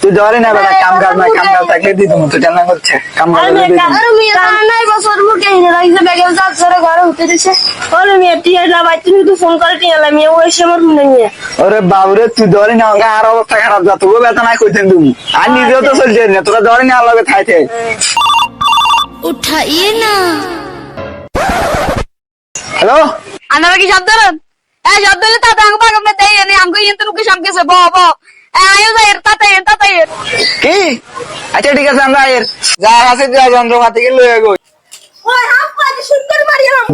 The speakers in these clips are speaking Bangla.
তুই ধরে না বেটা কাম কাজ থাকলে দিত মতো জানা করছে কাম কাজ বছর মুখে লাগছে ব্যাগে ঘরে হতে দিছে ওরে মেয়ে টিয়া লাগাই তুমি তো ফোন করে টিয়া লাই মেয়ে ওই সময় নিয়ে ওরে বাবুরে তুই ধরে না আর অবস্থা খারাপ যা তবু বেতন নাই কইতেন তুমি আর নিজেও তো চলছে না তোরা ধরে না আল্লাহকে থাইতে উঠাইয়ে না হ্যালো আনারা কি শব্দ দেন এই শব্দ দিলে তাতে আমাকে পাগল মে দেই নে আমাকে ইনতে নুকে সামকেছে ব আয়ো যাই তাতে কি আচ্ছা ঠিক আছে আমরা এর যা আছে যা যন্ত্রপাতি কি লয়ে গই ওই হাফ পাতি সুন্দর মারিয়াম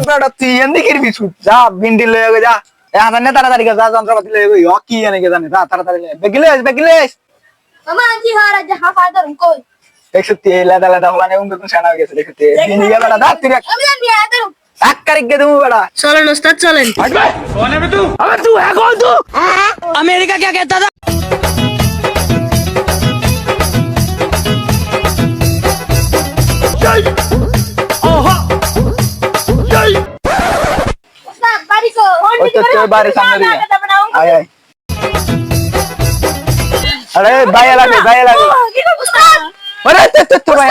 বেটা তুই এন্দি কিরবি যা বিন্ডি লয়ে গই যা এ হাজার তাড়াতাড়ি যা যন্ত্রপাতি লয়ে গই ও কি জানে কে জানে যা তাড়াতাড়ি বেগিলেস মামা জি হারা যা হাফ আদর কই 130 লাদা হলানে উঙ্গ কোন সানা গেছে দেখতে বিন্ডি গেলা দা তুই আমি জানি আদর আকারিক গে দেবো বেটা চলেন ওস্তাদ চলেন हटबे कौन है बे तू अबे तू है कौन तू अमेरिका क्या कहता था ओहो ওস্তাদ বাড়ি কো ओ तो तेरे बारे सामने दिया आय आय अरे भाई लगे ওস্তাদ अरे तो भाई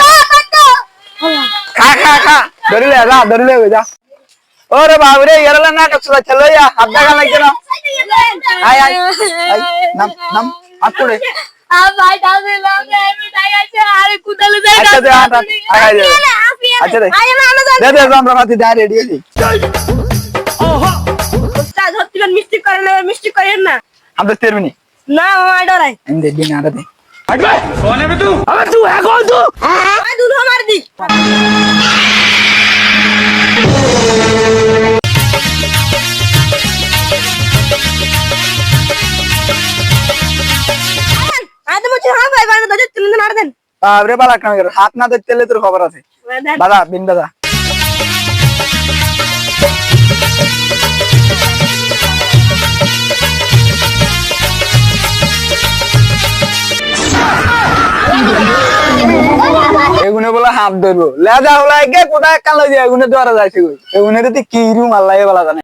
खा धर ले जा ओरे बाबू रे एरला नाटक सुद्धा चलो या हात दागा लागते ना आय नम आतुडे ভাই দাদে লাগে আমি টাইগাছে আরে কুদালে যাই अच्छा दे हात अच्छा दे दे আমরা মাটি দা রেডি আছি ओहो ওস্তাদ হত্তিবেন মিষ্টি করেন না আমরা তেরবিনি না আমার ডরাই हम दे दिन आरा दे हटबे कौन है बे तू अबे तू है कौन तू আই দুধ মার দি আদে মুছে হ্যাঁ ভাই বানা দে তিন দিন আর দেন বাবরে বালা কাম করে হাত না দেখতেলে তোর খবর আছে বাদা বিন দাদা এগুনে বলা হাত ধরবো লেজা হলা গে কোথায় কাল লই যায় এগুনে ধরা যাইছে কই এগুনে তো কি রুম আল্লাহ এ বলা জানে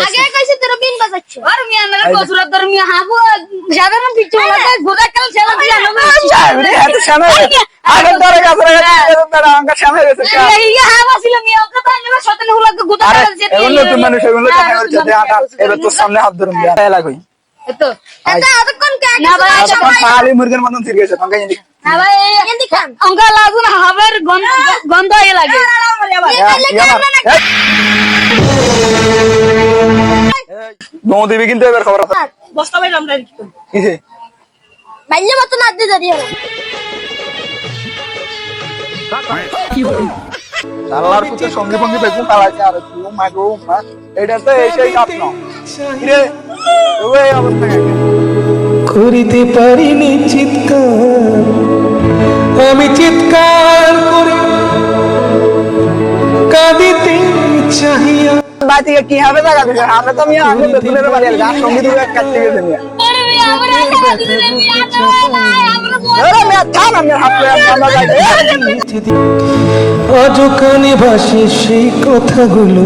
আগে কইছে তোর বিন বাজাচ্ছে আর মিয়া না কসুরাত ধর মিয়া হাবু সাধারণ পিছু লাগা গোদা কাল ছেলা দিয়া না আরে এত সামনে আগে ধরে কাছরা দাঁড়া আঙ্কা সামনে গেছে ইয়া হাবা ছিল মিয়া ওকে তাই না সতেন হলো গোদা কাল যেতে এগুলো তো মানুষ এগুলো তো হচ্ছে যে আটা এবার তো সামনে হাত ধরুন দিয়া এলা কই এতো কোন কা না ভাই তখন পালি মুরগির মতন ফিরে গেছে তখন এন্দি না ভাই এন্দি খান অঙ্গা লাগু না হাবের গন্ধ এ লাগে নো দিবি কিন্তু এবার খবর আছে বস্তা ভাই আমরা কিসে বাইলে মত না দি দাঁড়িয়ে আল্লাহর পুত্র সঙ্গে সঙ্গে বেগুন পালাইছে আর তুই মাগো মা এটা তো এসেই স্বপ্ন রে ওই অবস্থা করিতে পারিনি চিৎকার আমি চিৎকার করে কাঁদিতে চাহিয়া বাতি কি হবে জায়গা দিছে আমরা তো মিয়া আমি তো তুলের বাড়ি আর সঙ্গে দিবে কাটতে গেছে মিয়া আরে মিয়া আমরা দিলে মিয়া আমরা আরে মিয়া থাম আমি হাত আমরা যাই অযৌকানে ভাসে সেই কথাগুলো